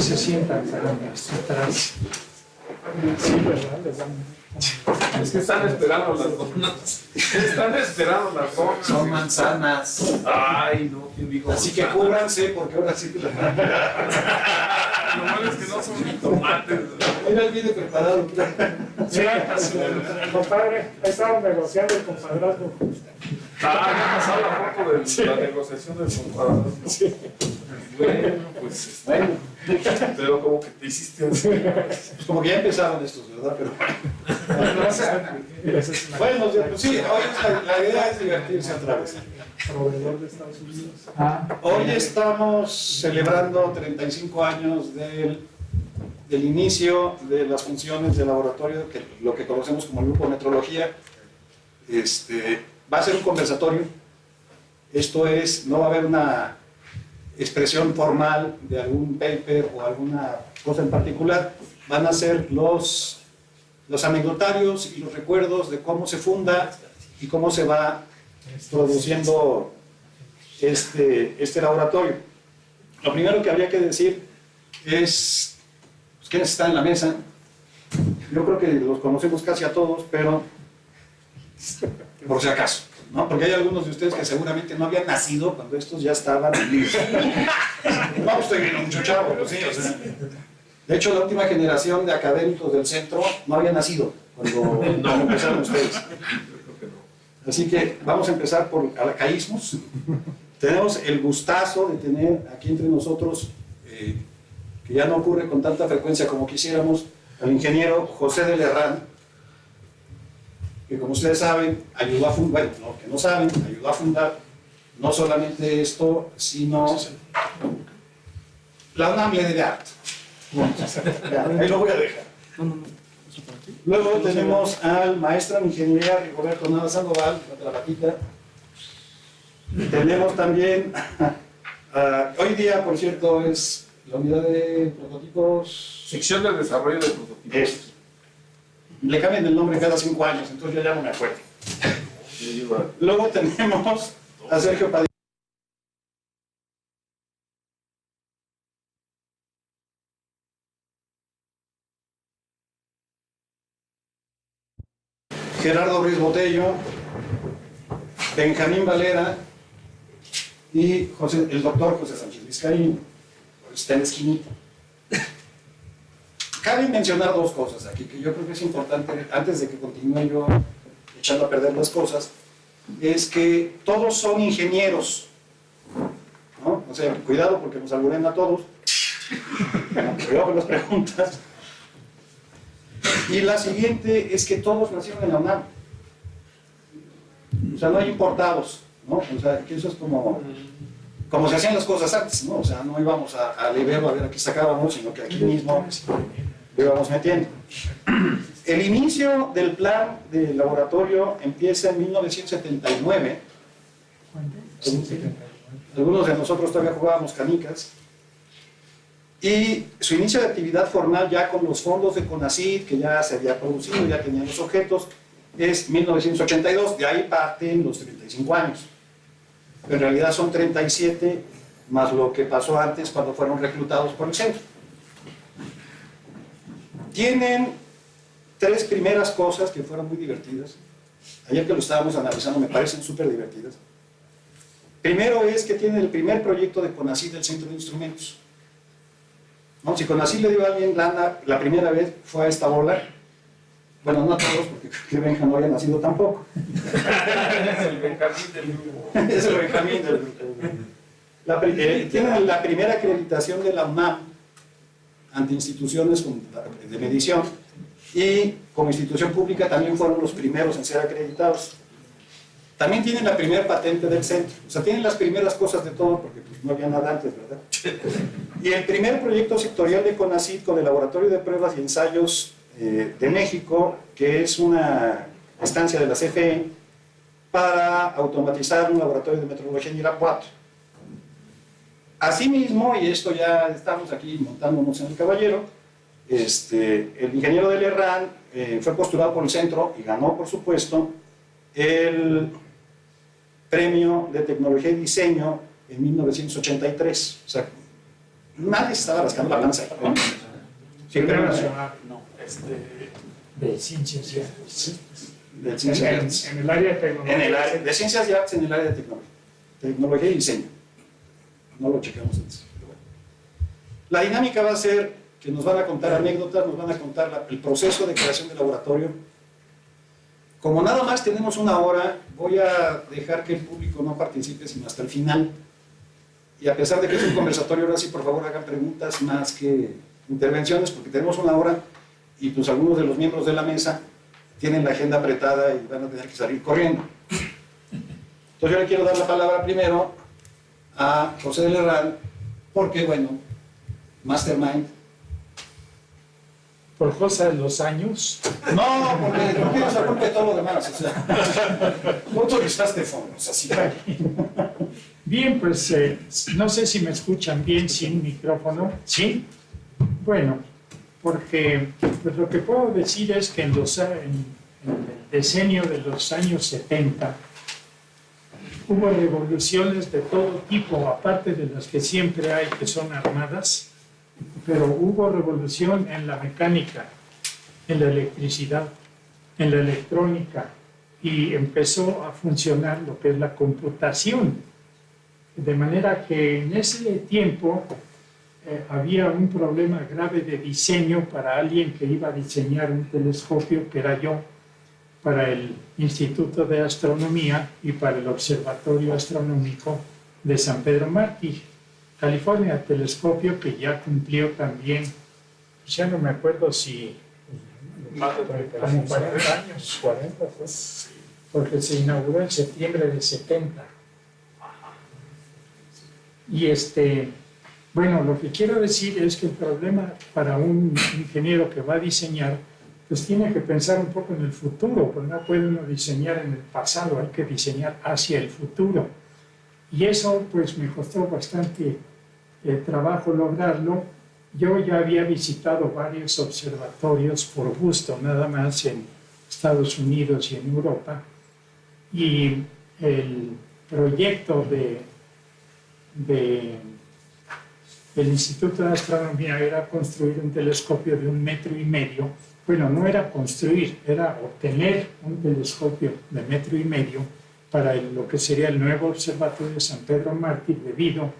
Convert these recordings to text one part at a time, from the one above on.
que se sientan atrás. Sí, ¿verdad? Les dan... Es que están esperando las donas. Están esperando las donas. Son manzanas. Ay, no, ¿quién dijo? Así que cúbranse porque ahora sí que Lo malo es que no son ni tomates. Mira, él viene preparado. Mira, compadre, he estado negociando el compadrazgo. Ah, me ha pasado la foto de la negociación del compadre. Sí. Bueno, pues. Bueno, Pero como que te hiciste así. pues como que ya empezaron estos, ¿verdad? Pero bueno, pues sí, hoy la idea es divertirse otra vez. Proveedor de Estados Unidos. Hoy estamos celebrando 35 años del inicio de las funciones del laboratorio, que lo que conocemos como el Grupo Metrología. Va a ser un conversatorio. Esto es, no va a haber una expresión formal de algún paper o alguna cosa en particular. Van a ser los anecdotarios y los recuerdos de cómo se funda y cómo se va produciendo este laboratorio. Lo primero que habría que decir es pues, quiénes están en la mesa. Yo creo que los conocemos casi a todos, pero por si acaso, ¿no? Porque hay algunos de ustedes que seguramente no habían nacido cuando estos ya estaban listos. No, estoy viendo mucho chavo, pues sí, o sea. De hecho, la última generación de académicos del centro no había nacido cuando empezaron ustedes. Así que vamos a empezar por arcaísmos. Tenemos el gustazo de tener aquí entre nosotros, que ya no ocurre con tanta frecuencia como quisiéramos, al ingeniero José de Lerrán, que como ustedes saben, ayudó a fundar, bueno, no, que no saben, ayudó a fundar no solamente esto, sino la UNAM de arte. Ahí lo voy a dejar. Luego tenemos al maestro en ingeniería Rigoberto Nava Sandoval, la patita. Tenemos también, hoy día, por cierto, es la unidad de prototipos. Sección de desarrollo de prototipos. Le cambian el nombre cada 5 años, entonces yo ya no me acuerdo. Luego tenemos a Sergio Padilla. Gerardo Ruiz Botello, Benjamín Valera y el doctor José Sánchez Vizcaíno. Está en la esquinita. Cabe mencionar dos cosas aquí que yo creo que es importante, antes de que continúe yo echando a perder las cosas, es que todos son ingenieros, ¿no? O sea, cuidado porque nos alburean a todos, cuidado con las preguntas. Y la siguiente es que todos nacieron en la UNAM. O sea, no hay importados, ¿no? O sea, que eso es como se hacían las cosas antes, ¿no? O sea, no íbamos a Libero a ver a qué sacábamos, sino que aquí mismo lo íbamos metiendo. El inicio del plan del laboratorio empieza en 1979. Algunos de nosotros todavía jugábamos canicas. Y su inicio de actividad formal ya con los fondos de CONACYT, que ya se había producido, ya tenían los objetos, es 1982, de ahí parten los 35 años. Pero en realidad son 37 más lo que pasó antes cuando fueron reclutados por el centro. Tienen 3 primeras cosas que fueron muy divertidas. Ayer que lo estábamos analizando me parecen súper divertidas. Primero es que tienen el primer proyecto de CONACYT del Centro de Instrumentos. ¿No? Si CONACYT le dio a alguien lana la primera vez fue a esta bola. Bueno, no a todos, porque creo que Benja no había nacido tampoco. Es el Benjamín del grupo. Es el Benjamín del grupo. Tienen la primera acreditación de la UNAM ante instituciones de medición y como institución pública también fueron los primeros en ser acreditados. También tienen la primera patente del centro, o sea, tienen las primeras cosas de todo porque pues, no había nada antes, ¿verdad? Y el primer proyecto sectorial de CONACYT con el Laboratorio de Pruebas y Ensayos de México, que es una estancia de la CFE para automatizar un laboratorio de metrología en Irapuato. Asimismo, y esto ya estamos aquí montándonos en el caballero, el ingeniero de Lerrán fue postulado por el centro y ganó, por supuesto, el premio de tecnología y diseño en 1983. O sea, Nadie se estaba rascando la panza. Sí, Primero pero nacional, no, de ciencias y artes. de ciencias y artes. En el área de tecnología. En el área de ciencias y artes, en el área de tecnología. Tecnología y diseño. No lo chequeamos antes. Pero bueno. La dinámica va a ser que nos van a contar anécdotas, nos van a contar el proceso de creación del laboratorio. Como nada más tenemos una hora, voy a dejar que el público no participe sino hasta el final. Y a pesar de que es un conversatorio, ahora sí, por favor, hagan preguntas más que intervenciones, porque tenemos una hora y pues algunos de los miembros de la mesa tienen la agenda apretada y van a tener que salir corriendo. Entonces yo le quiero dar la palabra primero a José del Herral, porque, bueno, Mastermind. Por cosa de los años. No, porque no tienes la culpa de todo lo demás. O sea, no autorizaste fondos, así. Bien, pues no sé si me escuchan bien sin micrófono. ¿Sí? Bueno, porque pues, lo que puedo decir es que en el decenio de los años 70 hubo revoluciones de todo tipo, aparte de las que siempre hay, que son armadas, pero hubo revolución en la mecánica, en la electricidad, en la electrónica, y empezó a funcionar lo que es la computación. De manera que en ese tiempo había un problema grave de diseño para alguien que iba a diseñar un telescopio, que era yo, para el Instituto de Astronomía y para el Observatorio Astronómico de San Pedro Mártir, California, telescopio que ya cumplió también, ya no me acuerdo si Más de 30 como años. 40 años, 40, pues. porque se inauguró en septiembre de 70. Y bueno, lo que quiero decir es que el problema para un ingeniero que va a diseñar, pues tiene que pensar un poco en el futuro, pues no puede uno diseñar en el pasado, hay que diseñar hacia el futuro. Y eso pues me costó bastante trabajo lograrlo. Yo ya había visitado varios observatorios por gusto, nada más en Estados Unidos y en Europa, y el proyecto del Instituto de Astronomía era construir un telescopio de 1,5 metros. Bueno, no era construir, era obtener un telescopio de 1,5 metros para lo que sería el nuevo observatorio de San Pedro Mártir, debido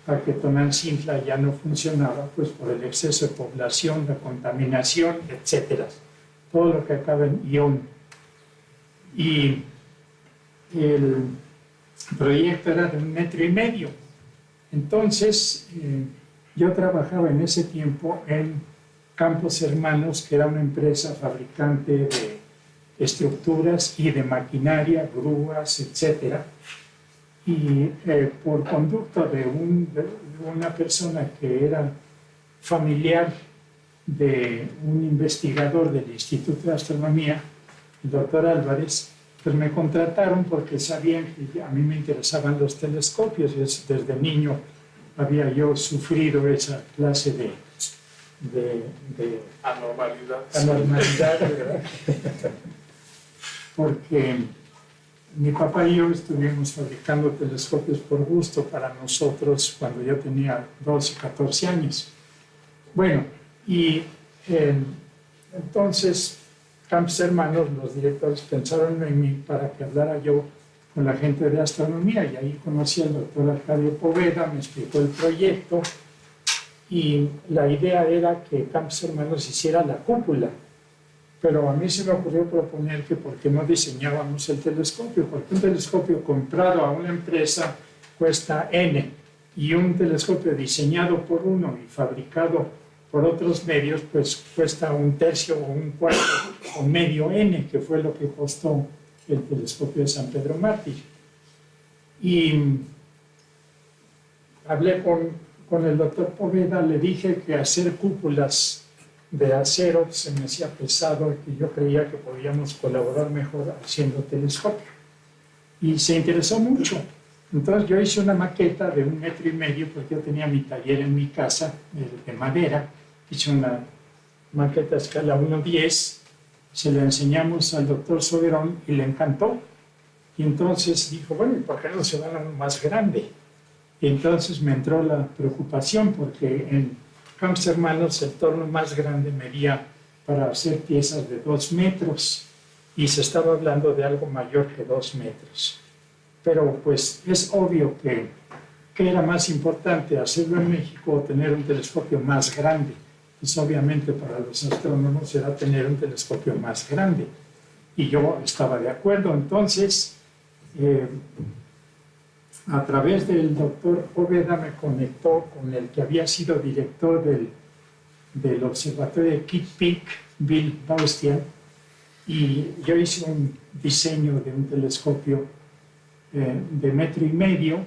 a que Tonantzintla ya no funcionaba pues, por el exceso de población, la contaminación, etc. Todo lo que acaba en ión. Y el proyecto era de 1,5 metros. Entonces, yo trabajaba en ese tiempo en Campos Hermanos, que era una empresa fabricante de estructuras y de maquinaria, grúas, etc. Y por conducto de una persona que era familiar de un investigador del Instituto de Astronomía, el doctor Álvarez, pues me contrataron porque sabían que a mí me interesaban los telescopios. Desde niño había yo sufrido esa clase de anormalidad, ¿verdad? Porque mi papá y yo estuvimos fabricando telescopios por gusto para nosotros cuando yo tenía 12, 14 años. Bueno, y entonces Campos Hermanos, los directores, pensaron en mí para que hablara yo con la gente de astronomía, y ahí conocí al doctor Arcadio Poveda, me explicó el proyecto, y la idea era que Campos Hermanos hiciera la cúpula. Pero a mí se me ocurrió proponer que por qué no diseñábamos el telescopio, porque un telescopio comprado a una empresa cuesta N, y un telescopio diseñado por uno y fabricado por otros medios, pues cuesta 1/3 o 1/4 o medio N, que fue lo que costó el telescopio de San Pedro Mártir. Y hablé con el doctor Poveda, le dije que hacer cúpulas de acero se me hacía pesado y que yo creía que podíamos colaborar mejor haciendo telescopio. Y se interesó mucho. Entonces yo hice una maqueta de 1,5 metros, porque yo tenía mi taller en mi casa de madera. Hice una maqueta a escala 1:10, se la enseñamos al doctor Soberón y le encantó. Y entonces dijo, bueno, ¿y por qué no se van a uno más grande? Y entonces me entró la preocupación porque en Campos Hermanos el torno más grande medía para hacer piezas de 2 metros y se estaba hablando de algo mayor que 2 metros. Pero pues es obvio que era más importante hacerlo en México o tener un telescopio más grande. Pues obviamente para los astrónomos era tener un telescopio más grande. Y yo estaba de acuerdo. Entonces, a través del doctor Poveda me conectó con el que había sido director del observatorio de Kitt Peak, Bill Baustian, y yo hice un diseño de un telescopio de 1,5 metros.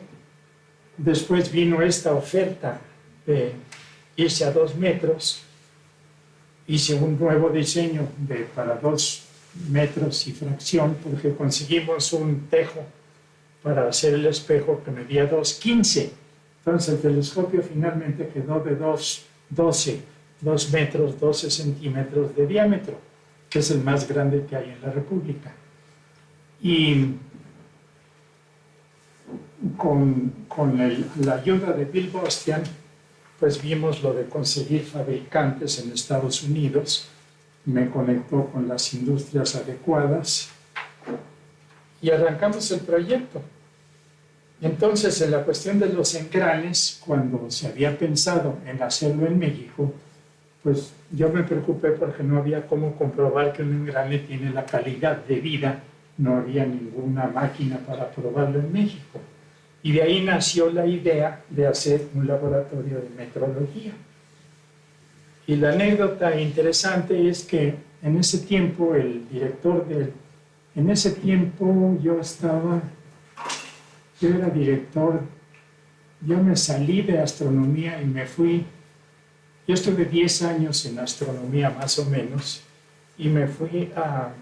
Después vino esta oferta de irse a 2 metros. Hice un nuevo diseño para 2 metros y fracción, porque conseguimos un tejo para hacer el espejo que medía 2,15. Entonces el telescopio finalmente quedó de 2 metros, 12 centímetros de diámetro, que es el más grande que hay en la República. Y con la ayuda de Bill Baustian, pues vimos lo de conseguir fabricantes en Estados Unidos. Me conectó con las industrias adecuadas y arrancamos el proyecto. Entonces, en la cuestión de los engranes, cuando se había pensado en hacerlo en México, pues yo me preocupé porque no había cómo comprobar que un engrane tiene la calidad de vida. No había ninguna máquina para probarlo en México. Y de ahí nació la idea de hacer un laboratorio de metrología. Y la anécdota interesante es que en ese tiempo yo era director, yo me salí de astronomía y me fui, yo estuve 10 años en astronomía más o menos, y me fui a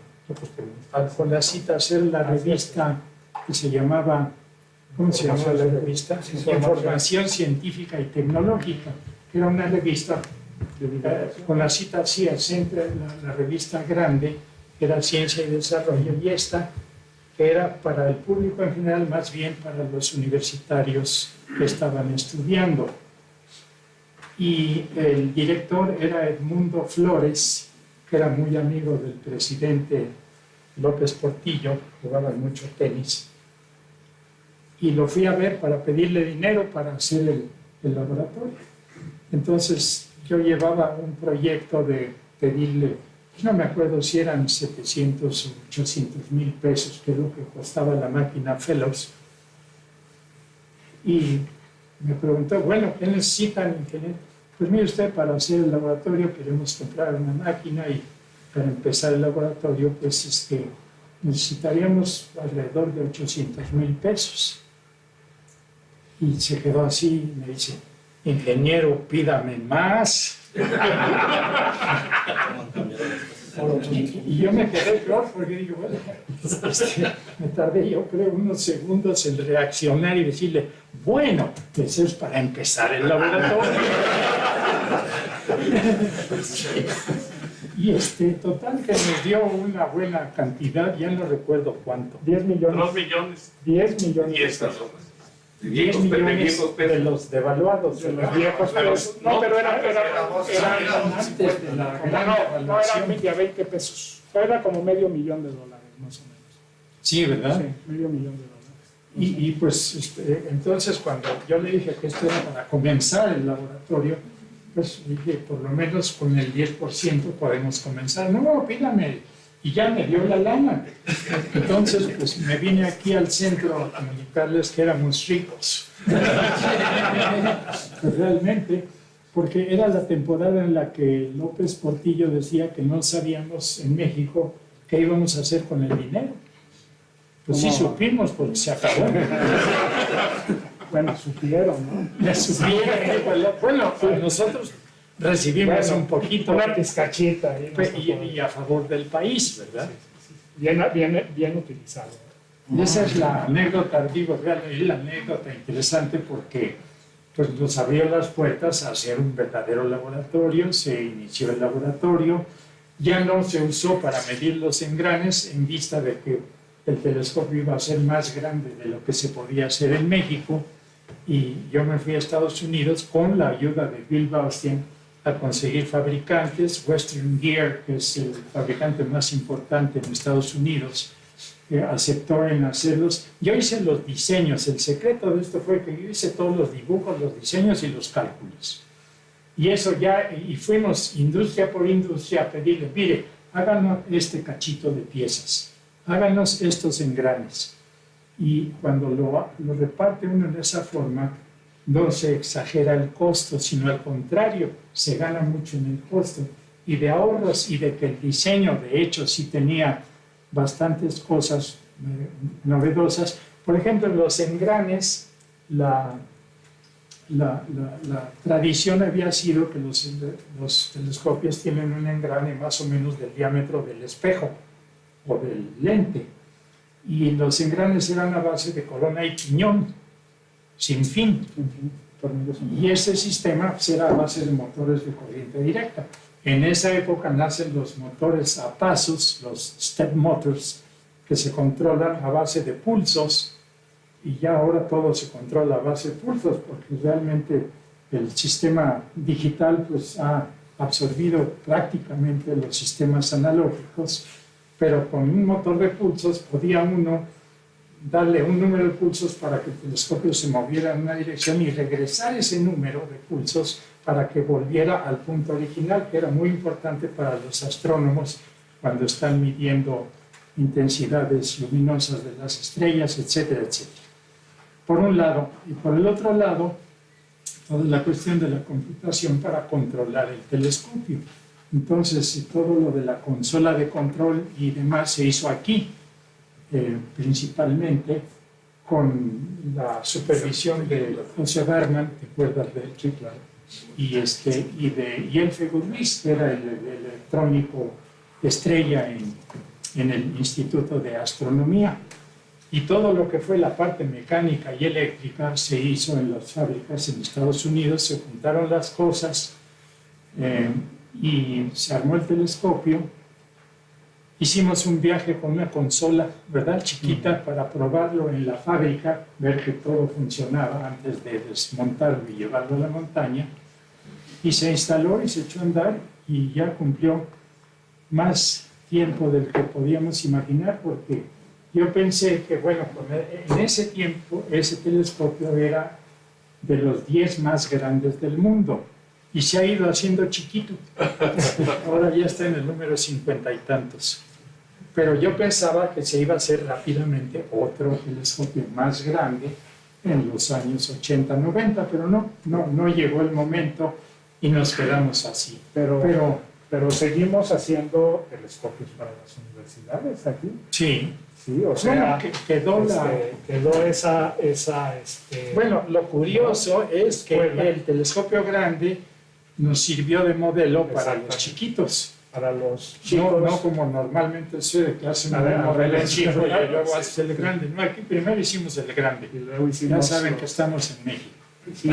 Conacita a hacer la revista que se llamaba, ¿cómo se llamaba la revista? Información Científica y Tecnológica, que era una revista. Conacita hacía siempre la revista grande, que era Ciencia y Desarrollo, y esta, que era para el público en general, más bien para los universitarios que estaban estudiando. Y el director era Edmundo Flores, que era muy amigo del presidente López Portillo, jugaban mucho tenis. Y lo fui a ver para pedirle dinero para hacer el laboratorio. Entonces yo llevaba un proyecto de pedirle, no me acuerdo si eran 700 o 800 mil pesos, que es lo que costaba la máquina Fellows. Y me preguntó, bueno, ¿qué necesitan, ingeniero? Pues mire usted, para hacer el laboratorio queremos comprar una máquina y para empezar el laboratorio pues necesitaríamos alrededor de 800 mil pesos. Y se quedó así y me dice, ingeniero, pídame más. Y yo me quedé peor porque digo, bueno, me tardé yo creo unos segundos en reaccionar y decirle, bueno, pues es para empezar el laboratorio. Y total que nos dio una buena cantidad, ya no recuerdo cuánto. 10 millones. 2 millones. 10 millones. 10 millones de los devaluados, de los viejos pesos. No, pero era antes de la gran no devaluación. eran 20 pesos. Era como $500,000 más o menos. Sí, ¿verdad? Sí, $500,000. Y pues entonces cuando yo le dije que esto era para comenzar el laboratorio, pues dije, por lo menos con el 10% podemos comenzar. No, pídame. Y ya me dio la lana. Entonces, pues me vine aquí al centro a comunicarles que éramos ricos. Pues, realmente, porque era la temporada en la que López Portillo decía que no sabíamos en México qué íbamos a hacer con el dinero. Pues sí supimos, porque se acabó. Bueno, supieron, ¿no? Ya supieron. Bueno, pues nosotros recibimos un poquito. Una pizcachita. Y a favor del país, ¿verdad? Bien utilizado. Y esa es la anécdota, digo, es la anécdota interesante porque pues, nos abrió las puertas a hacer un verdadero laboratorio. Se inició el laboratorio, ya no se usó para medir los engranes en vista de que el telescopio iba a ser más grande de lo que se podía hacer en México. y yo me fui a Estados Unidos con la ayuda de Bill Baustian a conseguir fabricantes. Western Gear, que es el fabricante más importante en Estados Unidos, aceptó en hacerlos. Yo hice los diseños. El secreto de esto fue que yo hice todos los dibujos, los diseños y los cálculos. Y eso ya, y fuimos industria por industria a pedirle, mire, háganos este cachito de piezas, háganos estos engranes. Y cuando lo reparte uno de esa forma, no se exagera el costo, sino al contrario, se gana mucho en el costo. Y de ahorros y de que el diseño, de hecho, sí tenía bastantes cosas novedosas. Por ejemplo, los engranes, la tradición había sido que los telescopios tienen un engrane más o menos del diámetro del espejo o del lente. Y los engranes eran a base de corona y piñón, sin fin. Y ese sistema pues, era a base de motores de corriente directa. En esa época nacen los motores a pasos, los step motors, que se controlan a base de pulsos, y ya ahora todo se controla a base de pulsos, porque realmente el sistema digital pues, ha absorbido prácticamente los sistemas analógicos, pero con un motor de pulsos podía uno darle un número de pulsos para que el telescopio se moviera en una dirección y regresar ese número de pulsos para que volviera al punto original, que era muy importante para los astrónomos cuando están midiendo intensidades luminosas de las estrellas, etcétera, etcétera. Por un lado, y por el otro lado, toda la cuestión de la computación para controlar el telescopio. Entonces, todo lo de la consola de control y demás se hizo aquí, principalmente con la supervisión de José Berman, ¿te acuerdas de él? Sí, claro. Y de Elfe Gurriz, que era el electrónico estrella en el Instituto de Astronomía. Y todo lo que fue la parte mecánica y eléctrica se hizo en las fábricas en Estados Unidos, se juntaron las cosas y se armó el telescopio. Hicimos un viaje con una consola, ¿verdad? Chiquita, para probarlo en la fábrica, ver que todo funcionaba antes de desmontarlo y llevarlo a la montaña. Y se instaló y se echó a andar y ya cumplió más tiempo del que podíamos imaginar, porque yo pensé que, bueno, en ese tiempo ese telescopio era de los 10 más grandes del mundo y se ha ido haciendo chiquito. Ahora ya está en el número 50 y tantos. Pero yo pensaba que se iba a hacer rápidamente otro telescopio más grande en los años 80, 90, pero no llegó el momento y nos quedamos así. Pero seguimos haciendo telescopios para las universidades aquí. Sí. Sí, o sea, bueno, quedó esa Bueno, lo curioso es que el telescopio grande nos sirvió de modelo para los chiquitos. Para los chicos. No como normalmente sucede, que hacen un modelo chico y luego haces el grande. No, aquí primero hicimos el grande. Y luego ya saben que estamos en México. Sí,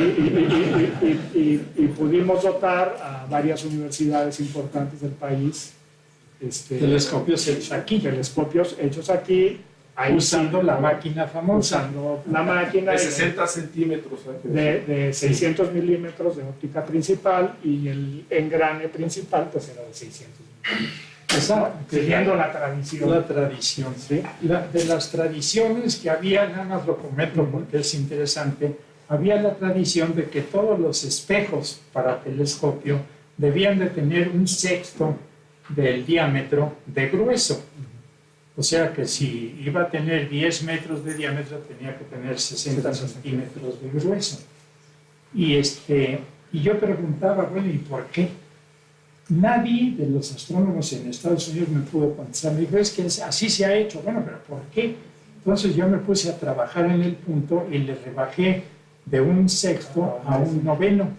y pudimos dotar a varias universidades importantes del país. Telescopios hechos aquí. Ahí usando la máquina famosa. Usando la máquina de 60 centímetros. De 600 milímetros de óptica principal, y el engrane principal pues era de 600 milímetros. Siguiendo la tradición. La tradición, ¿sí? De las tradiciones que había, nada más lo comento porque es interesante, había la tradición de que todos los espejos para telescopio debían de tener un sexto del diámetro de grueso. O sea que si iba a tener 10 metros de diámetro, tenía que tener 60 centímetros de grueso. Y yo preguntaba, bueno, ¿y por qué? Nadie de los astrónomos en Estados Unidos me pudo contestar. Me dijo, es que así se ha hecho. Bueno, ¿pero por qué? Entonces yo me puse a trabajar en el punto y le rebajé de un sexto a un noveno,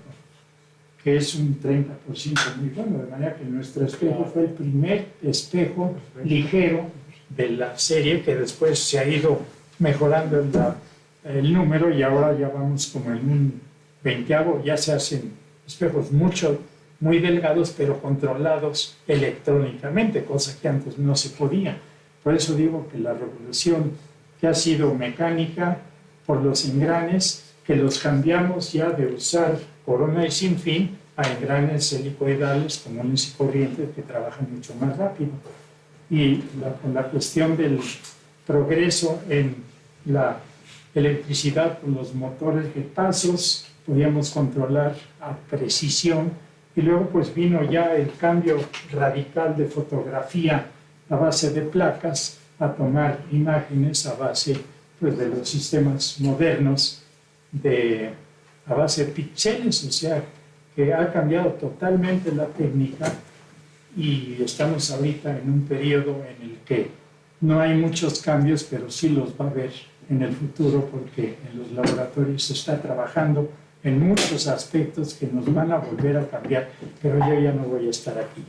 que es un 30% muy bueno, de manera que nuestro espejo fue el primer espejo ligero de la serie, que después se ha ido mejorando el número y ahora ya vamos como en un 20avo, ya se hacen espejos muy delgados, pero controlados electrónicamente, cosa que antes no se podía. Por eso digo que la revolución que ha sido mecánica por los engranes que los cambiamos ya de usar corona y sin fin a engranes helicoidales comunes y corrientes que trabajan mucho más rápido. Y con la cuestión del progreso en la electricidad con los motores de pasos, podíamos controlar a precisión, y luego pues vino ya el cambio radical de fotografía a base de placas a tomar imágenes a base pues, de los sistemas modernos a base de píxeles, o sea, que ha cambiado totalmente la técnica y estamos ahorita en un periodo en el que no hay muchos cambios, pero sí los va a haber en el futuro porque en los laboratorios se está trabajando en muchos aspectos que nos van a volver a cambiar, pero yo ya no voy a estar aquí.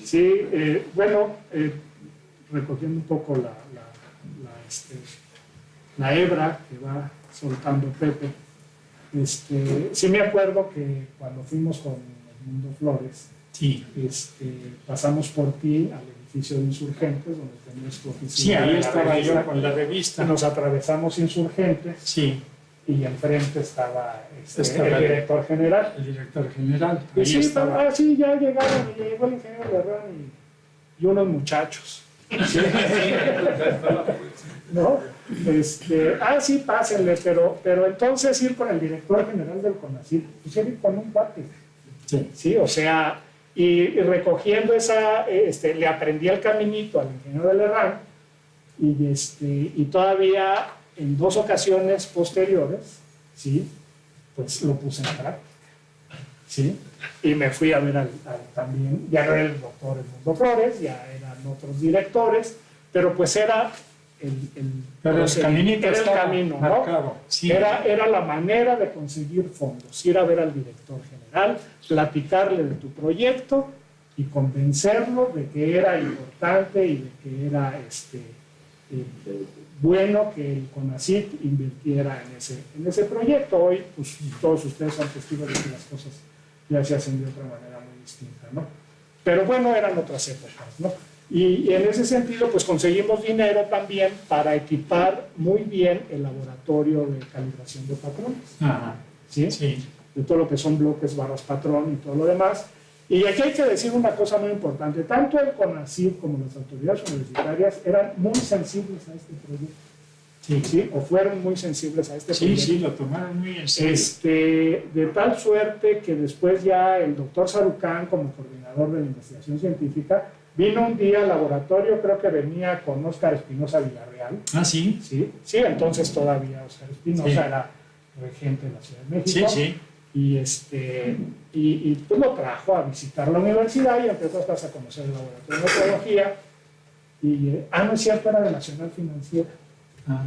Sí, bueno, recogiendo un poco la hebra que va soltando Pepe, sí me acuerdo que cuando fuimos con Edmundo Flores, sí. Pasamos por ti al edificio de Insurgentes, donde tenías tu oficina. Sí, ahí estaba yo con la revista. Nos atravesamos Insurgentes. Sí. Y enfrente estaba el director general. El director general. Y sí, sí, ya llegaron, y llegó el ingeniero Herrán y unos muchachos. ¿Sí? ¿No? Sí, pásenle, pero entonces ir con el director general del CONACYT, pues ir con un cuate. Sí. Sí, o sea, y recogiendo le aprendí el caminito al ingeniero del Herrán y todavía en 2 ocasiones posteriores, ¿sí? Pues lo puse en práctica, ¿sí? Y me fui a ver también, ya no era el doctor Edmundo Flores, ya eran otros directores, pero pues era el caminito, era el camino, marcado, ¿no? sí. Era la manera de conseguir fondos, ir a ver al director general, platicarle de tu proyecto y convencerlo de que era importante y de que era bueno que el CONACYT invirtiera en ese proyecto. Hoy, pues todos ustedes son testigos de que las cosas ya se hacen de otra manera muy distinta, ¿no? Pero bueno, eran otras épocas, ¿no? Y en ese sentido, pues conseguimos dinero también para equipar muy bien el laboratorio de calibración de patrones. Ajá. ¿Sí? Sí. De todo lo que son bloques, barras patrón y todo lo demás. Y aquí hay que decir una cosa muy importante. Tanto el CONACYT como las autoridades universitarias eran muy sensibles a este proyecto. Sí. ¿Sí? O fueron muy sensibles a este proyecto. Sí, lo tomaron muy en serio. De tal suerte que después ya el doctor Sarucán, como coordinador de la investigación científica, vino un día al laboratorio, creo que venía con Óscar Espinosa Villarreal. Ah, sí. Sí, entonces todavía Óscar Espinosa era regente de la Ciudad de México. Sí. Y pues lo trajo a visitar la universidad y entre otras cosas a conocer el laboratorio de metrología. No es cierto, era de Nacional Financiera.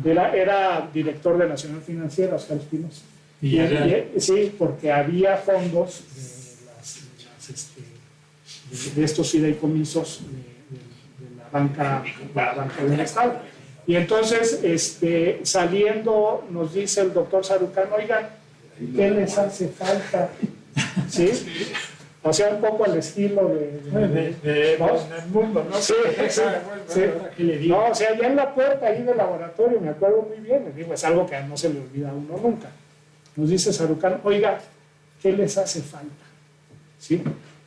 Era director de Nacional Financiera, Óscar Espinosa. Sí, porque había fondos de estos fideicomisos de la banca del Estado. Y entonces, saliendo, nos dice el doctor Sarucán, oigan, ¿qué les hace falta? ¿Sí? O sea, un poco al estilo de el mundo, ¿no? Sí. No, o sea, ya en la puerta ahí del laboratorio, me acuerdo muy bien, les digo, es algo que no se le olvida a uno nunca. Nos dice Sarucán, oiga, ¿qué les hace falta? ¿Sí?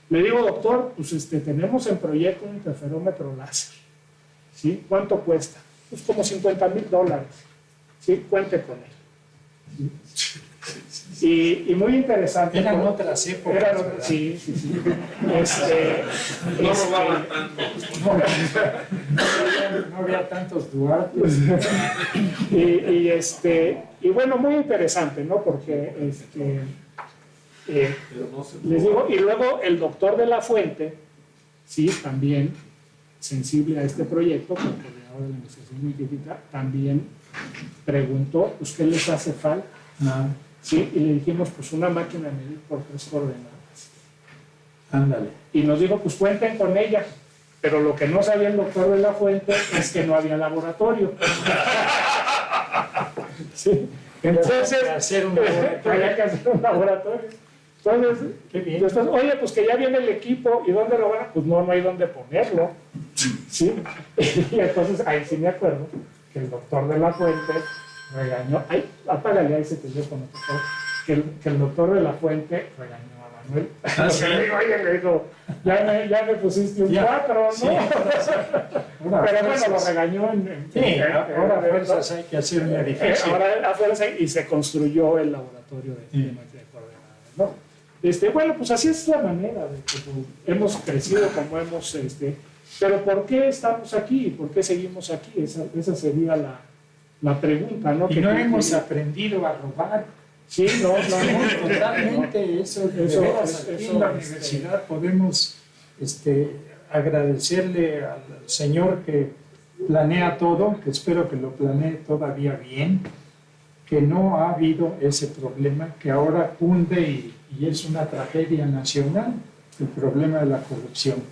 Le digo, doctor, pues tenemos en proyecto un interferómetro láser. ¿Sí? ¿Cuánto cuesta? Pues como $50,000. ¿Sí? Cuente con él. ¿Sí? Y muy interesante. Eran otras épocas. Sí. No robaban tanto. No había tantos Duartes. Y bueno, muy interesante, ¿no? Porque les digo, y luego el doctor de la Fuente, sí, también sensible a este proyecto, como coordinador de la investigación científica, también preguntó, pues, ¿qué les hace falta? Sí, y le dijimos, pues, una máquina de medir por 3 coordenadas. Ándale. Y nos dijo, pues, cuenten con ella. Pero lo que no sabía el doctor de la Fuente es que no había laboratorio. Sí. Entonces, había que hacer un laboratorio. Entonces, qué bien. Después, oye, pues que ya viene el equipo, ¿y dónde lo van a? Pues no hay dónde ponerlo. ¿Sí? Y entonces, ahí sí me acuerdo que el doctor de la Fuente regañó, ay, apágale a ese teléfono, por favor, que el doctor de la Fuente regañó a Manuel. Ah, sí. Oye, le dijo, ya me pusiste un 4, ¿no? Sí, Pero bueno, lo regañó ahora a fuerzas hay que hacer un edificio. Ahora a fuerzas y se construyó el laboratorio de geometría coordenada, ¿no? Bueno, pues así es la manera de que pues, hemos crecido como hemos, pero ¿por qué estamos aquí? ¿Por qué seguimos aquí? Esa sería la pregunta, ¿no? Y no hemos aprendido a robar. Sí, no, Totalmente, eso aquí en la universidad podemos agradecerle al Señor que planea todo, que espero que lo planee todavía bien, que no ha habido ese problema que ahora cunde y es una tragedia nacional, el problema de la corrupción.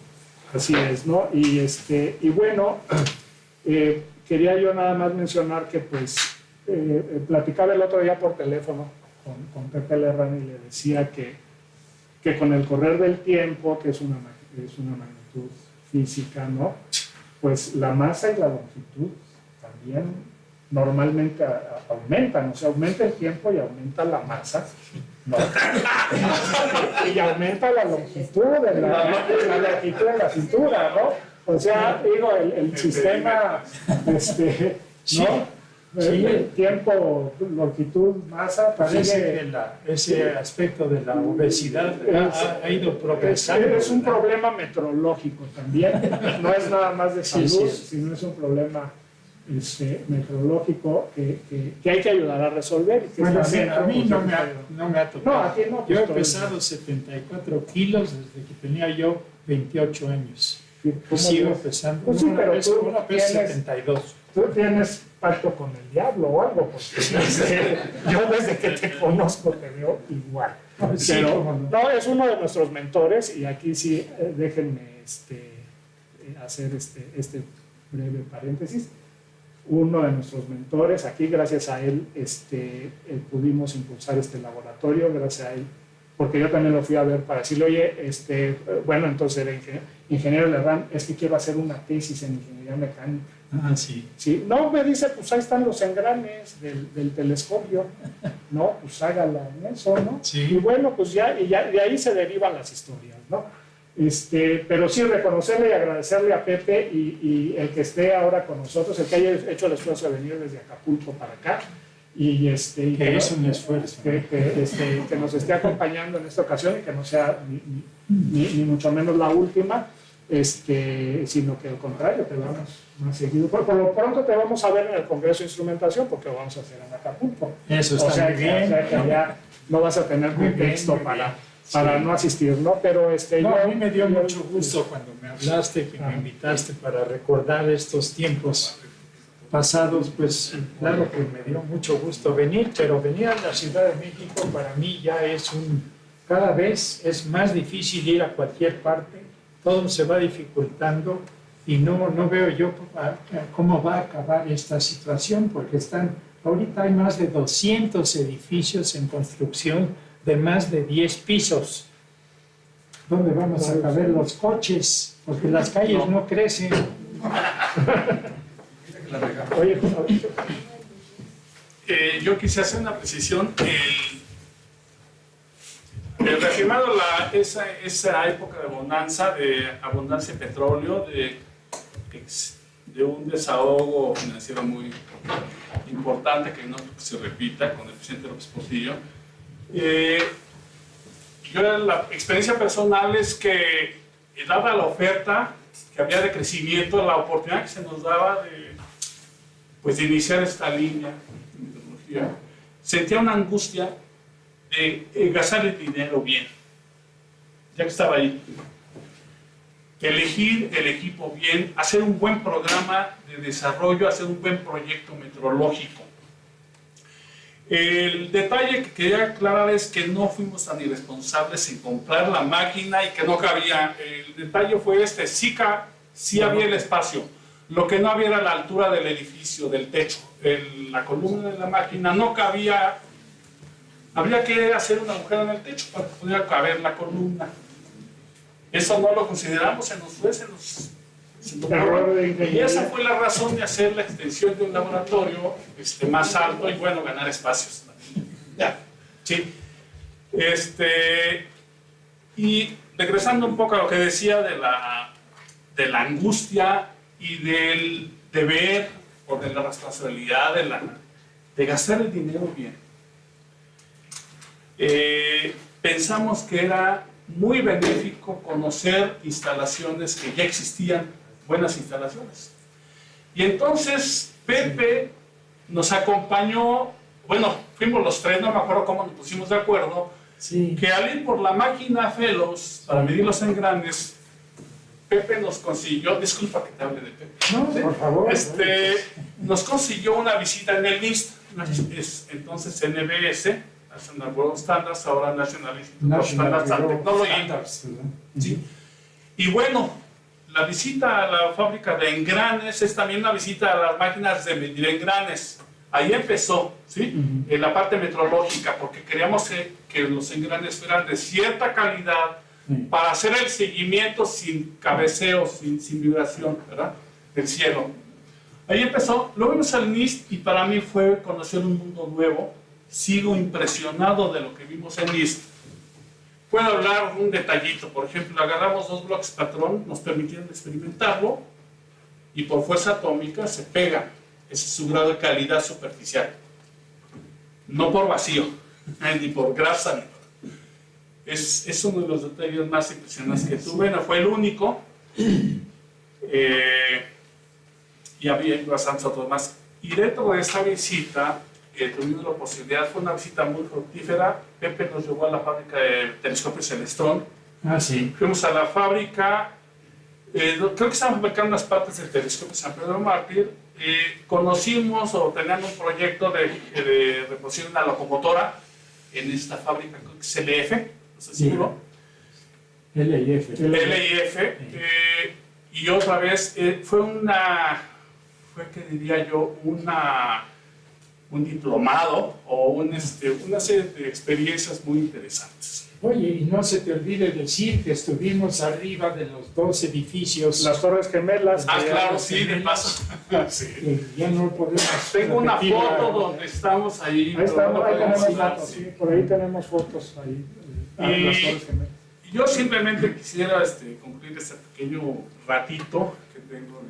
Así es, ¿no? Y bueno, quería yo nada más mencionar que pues platicaba el otro día por teléfono con Pepe Lerrán y le decía que con el correr del tiempo, que es una magnitud física, ¿no? Pues la masa y la longitud también normalmente aumentan, o sea, aumenta el tiempo y aumenta la masa, ¿no? Y aumenta la longitud de la cintura, ¿no? O sea, digo, el sistema, ¿no? Sí. El tiempo, longitud, masa, Parece que ese aspecto de la obesidad ha ido progresando. Es un problema meteorológico también, no es nada más de salud, sino es un problema meteorológico que hay que ayudar a resolver. Y que bueno, a mí no me ha tocado. No, a ti no, yo he pesado 74 kilos desde que tenía yo 28 años. Y sigo pesando. Pues sí, pero una pesa 72. Tú tienes pacto con el diablo o algo, porque yo desde que te conozco te veo igual. Sí, pero no, es uno de nuestros mentores y aquí sí, déjenme hacer este breve paréntesis. Uno de nuestros mentores, aquí gracias a él pudimos impulsar este laboratorio, gracias a él, porque yo también lo fui a ver para decirle, oye, bueno, entonces era ingeniero Lerrán, es que quiero hacer una tesis en ingeniería mecánica. Ah, sí. Sí. No, me dice, pues ahí están los engranes del telescopio, ¿no? Pues hágala en eso, ¿no? Sí. Y bueno, pues ya de ahí se derivan las historias, ¿no? Pero sí reconocerle y agradecerle a Pepe y el que esté ahora con nosotros, el que haya hecho el esfuerzo de venir desde Acapulco para acá, y que es un esfuerzo. Que nos esté acompañando en esta ocasión y que no sea ni mucho menos la última, sino que al contrario, te vamos más seguido. Por lo pronto te vamos a ver en el Congreso de Instrumentación porque lo vamos a hacer en Acapulco. Eso está muy bien. O sea que allá no vas a tener pretexto para no asistir, ¿no? Pero a mí me dio mucho gusto cuando me hablaste, que me invitaste para recordar estos tiempos pasados, pues claro que me dio mucho gusto venir, pero venir a la Ciudad de México para mí ya cada vez es más difícil ir a cualquier parte, todo se va dificultando y no veo yo cómo va a acabar esta situación, porque ahorita hay más de 200 edificios en construcción de más de 10 pisos. ¿Dónde vamos a caber los coches? Porque las calles no crecen. Oye, yo quise hacer una precisión. Reafirmando esa época de bonanza, de abundancia de petróleo, de un desahogo financiero muy importante que no se repita con el presidente López Portillo. La experiencia personal es que, dada la oferta que había de crecimiento, la oportunidad que se nos daba de iniciar esta línea de metodología, sentía una angustia de gastar el dinero bien, ya que estaba ahí. Elegir el equipo bien, hacer un buen programa de desarrollo, hacer un buen proyecto meteorológico. El detalle que quería aclarar es que no fuimos tan irresponsables en comprar la máquina y que no cabía. El detalle fue sí había el espacio. Lo que no había era la altura del edificio, del techo. La columna de la máquina no cabía. Habría que hacer un agujero en el techo para que pudiera caber la columna. Eso no lo consideramos, se nos Se me ocurrió. Error de Y ingeniería. esa fue la razón de hacer la extensión de un laboratorio más alto y bueno, ganar espacios. Ya, sí. Y regresando un poco a lo que decía de la angustia y del deber o de la responsabilidad de gastar el dinero bien. Pensamos que era muy benéfico conocer instalaciones que ya existían, buenas instalaciones. Y entonces Pepe nos acompañó, bueno, fuimos los tres, no me acuerdo cómo nos pusimos de acuerdo, Sí. que al ir por la máquina Fellows para medir los engranes, Pepe nos consiguió, disculpa que te hable de Pepe, No, por favor. nos consiguió una visita en el NIST, entonces NBS, National Board of Standards, ahora National Institute of Standards and Technology. ¿Sí? Y bueno, la visita a la fábrica de engranes es también una visita a las máquinas de medir engranes. Ahí empezó, ¿sí? En la parte metrológica, porque queríamos que los engranes fueran de cierta calidad para hacer el seguimiento sin cabeceo, sin vibración, ¿verdad? Del cielo. Ahí empezó, luego vimos al NIST y para mí fue conocer un mundo nuevo. Sigo impresionado de lo que vimos en NIST. Puedo hablar un detallito, por ejemplo, agarramos 2 bloques patrón, nos permitieron experimentarlo y por fuerza atómica se pega. Ese es su grado de calidad superficial. No por vacío, ni por grasa. Es uno de los detalles más impresionantes que tuve. No fue el único. Y había bastantes otros más. Y dentro de esta visita, que tuvimos la posibilidad, fue una visita muy fructífera. Pepe nos llevó a la fábrica de telescopios Celestron. Ah, sí. Fuimos a la fábrica, creo que estaban fabricando unas partes del telescopio San Pedro Mártir. Conocimos o tenían un proyecto de reposición de una locomotora en esta fábrica, creo que es LF, no sé seguro. LIF. LIF. Y otra vez fue que diría yo, un diplomado o una serie de experiencias muy interesantes. Oye, y no se te olvide decir que estuvimos arriba de los 2 edificios. Las Torres Gemelas. Ah, que claro, ya- sí, de paso. Sí. Que ya no podemos. Tengo una repetirla. foto donde estamos ahí. Ahí estamos, ahí tenemos Sí. fotos, sí, por ahí tenemos fotos ahí. Y- Las Torres Gemelas. Y yo simplemente quisiera concluir este pequeño ratito que tengo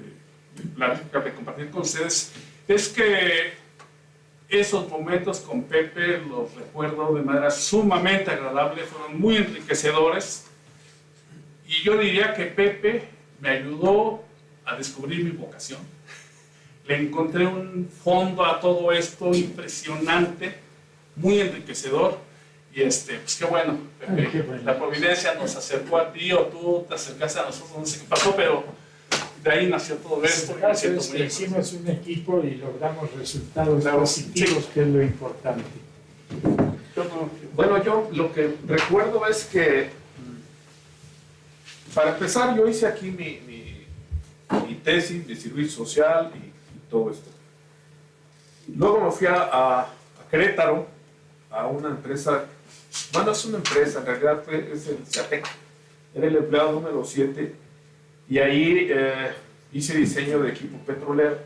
de plática, de compartir con ustedes. Es que esos momentos con Pepe los recuerdo de manera sumamente agradable, fueron muy enriquecedores. Y yo diría que Pepe me ayudó a descubrir mi vocación. Le encontré un fondo a todo esto impresionante, muy enriquecedor. Y pues qué bueno, Pepe. Ay, qué bueno. La providencia nos acercó a ti o tú te acercaste a nosotros, no sé qué pasó, pero de ahí nació todo esto. Y me siento Gracias, muy que hicimos un equipo y logramos resultados Claro, positivos, sí. que es lo importante. Yo no- Bueno, yo lo que recuerdo es que, para empezar, yo hice aquí mi tesis de servicio social y todo esto. Luego me fui a Querétaro, a una empresa, bueno, es una empresa, en realidad es el CIATEC, era el empleado número 7, y ahí hice diseño de equipo petrolero.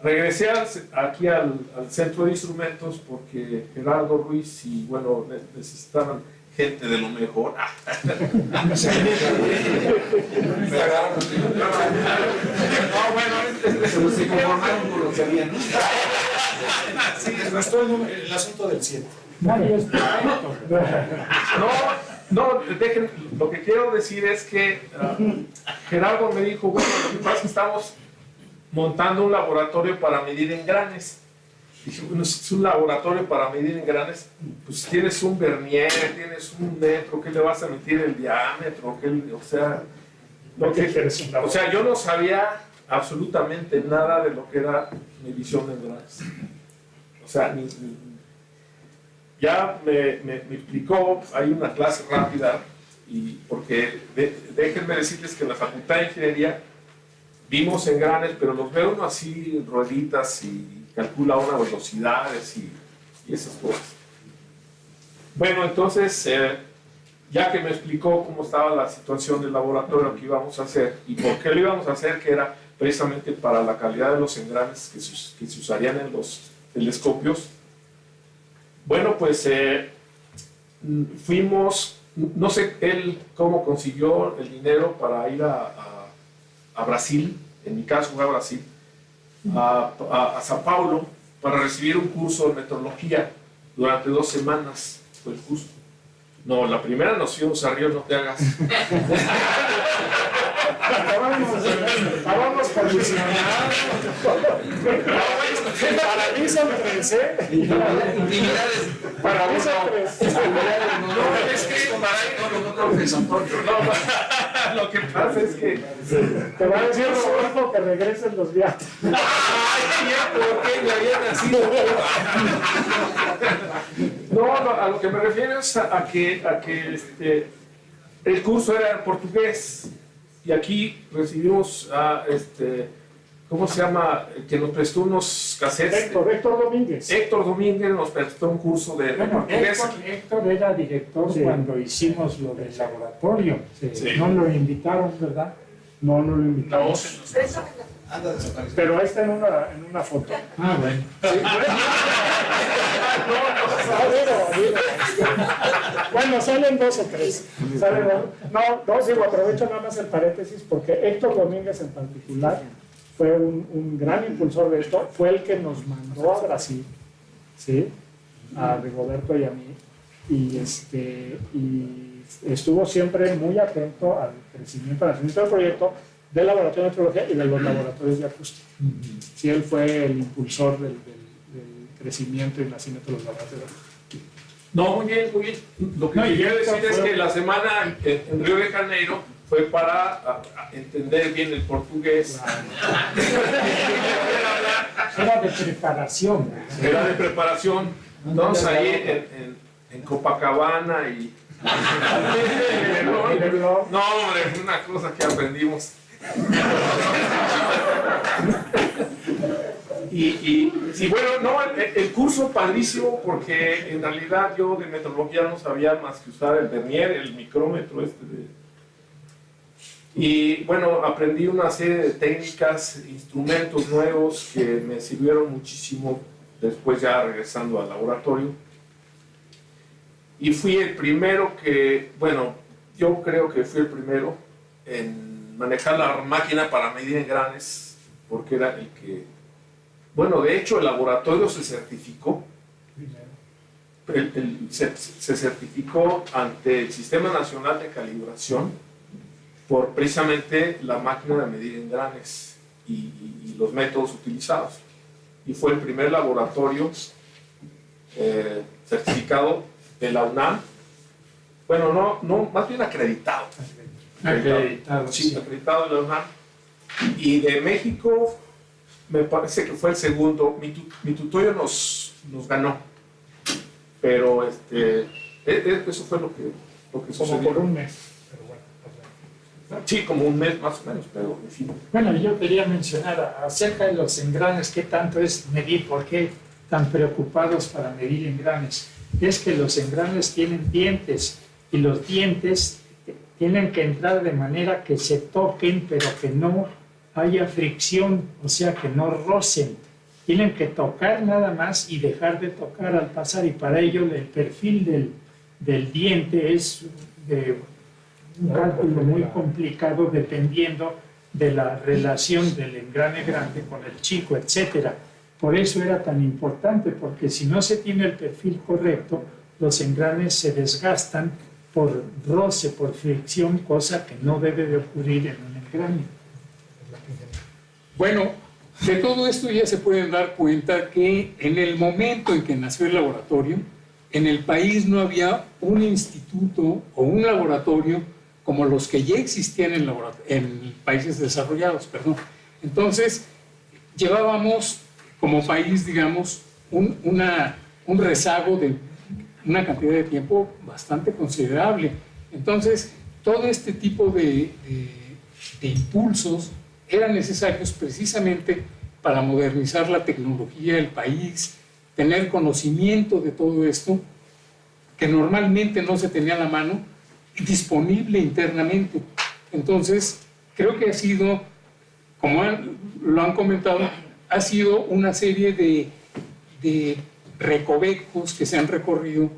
Regresé aquí al centro de instrumentos porque Gerardo Ruiz y bueno, necesitaban gente de lo mejor. No, bueno, Se conformaron con lo que habían. sí, Les gustó el asunto del 7. Nadie es perfecto. no, dejen, lo que quiero decir es que Gerardo me dijo, bueno, lo que pasa es que estamos montando un laboratorio para medir engranes. Dije, bueno, si es un laboratorio para medir engranes, pues tienes un vernier, tienes un metro, ¿qué le vas a medir el diámetro? O sea, o sea, yo no sabía absolutamente nada de lo que era medición de engranes. O sea, ya me explicó, hay una clase rápida, y porque déjenme decirles que en la Facultad de Ingeniería vimos engranes, pero los veo uno así, rueditas, y calcula unas velocidades y esas cosas. Bueno, entonces ya que me explicó cómo estaba la situación del laboratorio que íbamos a hacer y por qué lo íbamos a hacer, que era precisamente para la calidad de los engranes que se usarían en los telescopios. Bueno, pues fuimos, no sé él cómo consiguió el dinero para ir a Brasil, en mi caso fue a Brasil, a Sao Paulo, para recibir un curso de metrología durante 2 semanas, fue el curso. No, la primera nos fuimos a Río, no te hagas. Estábamos condicionados. Para mí son 3, Para mí son 3. No, es que lo que pasa es que te va a decir Roberto que regresen los viajes. No, a lo que me refiero es a que el curso era en portugués y aquí recibimos a ¿cómo se llama? Que nos prestó unos cassettes. Héctor Domínguez. Héctor Domínguez nos prestó un curso de portugués. Héctor era director cuando hicimos lo del laboratorio. Sí. No lo invitaron, ¿verdad? No lo invitamos. Anda desaparecido. Pero ahí está en una foto. Ah, bueno. Bueno, salen 2 o 3. No, digo, aprovecho nada más el paréntesis porque Héctor Domínguez en particular fue un gran impulsor de esto, fue el que nos mandó a Brasil, ¿sí? A Rigoberto y a mí, y estuvo siempre muy atento al crecimiento del proyecto del laboratorio de metrología y de los laboratorios de acústica. Sí, él fue el impulsor del crecimiento y nacimiento de los laboratorios de acústica. No, muy bien, muy bien. Lo que quiero decir es que la semana en Río de Janeiro fue para entender bien el portugués. Era de preparación. Era de preparación. Entonces ahí en Copacabana y... No, hombre, es una cosa que aprendimos. Y bueno, no, el curso padrísimo porque en realidad yo de metrología no sabía más que usar el vernier, el micrómetro y bueno, aprendí una serie de técnicas, instrumentos nuevos que me sirvieron muchísimo después ya regresando al laboratorio. Y fui el primero que, bueno, yo creo que fui el primero en manejar la máquina para medir engranes, porque era el que, bueno, de hecho el laboratorio se certificó, se certificó ante el Sistema Nacional de Calibración por precisamente la máquina de medir engranes y los métodos utilizados. Y fue el primer laboratorio certificado de la UNAM, bueno, no, más bien acreditado. Acreditado, Sí, acreditado de la UNAM. Y de México, me parece que fue el segundo. Mi tutorio nos ganó. Pero eso fue lo que sucedió. Como por un mes. Pero bueno. Sí, como un mes más o menos, pero en fin. Bueno, yo quería mencionar acerca de los engranes, qué tanto es medir, por qué tan preocupados para medir engranes. Es que los engranes tienen dientes y los dientes tienen que entrar de manera que se toquen, pero que no haya fricción, o sea, que no rocen. Tienen que tocar nada más y dejar de tocar al pasar, y para ello el perfil del diente es de un cálculo muy complicado dependiendo de la relación del engrane grande con el chico, etc. Por eso era tan importante, porque si no se tiene el perfil correcto, los engranes se desgastan por roce, por fricción, cosa que no debe de ocurrir en un engrane. Bueno, de todo esto ya se pueden dar cuenta que en el momento en que nació el laboratorio, en el país no había un instituto o un laboratorio como los que ya existían en países desarrollados, perdón. Entonces, llevábamos como país, digamos, un rezago de una cantidad de tiempo bastante considerable. Entonces, todo este tipo de impulsos eran necesarios precisamente para modernizar la tecnología del país, tener conocimiento de todo esto, que normalmente no se tenía a la mano, disponible internamente. Entonces, creo que ha sido, como lo han comentado, ha sido una serie de recovecos que se han recorrido,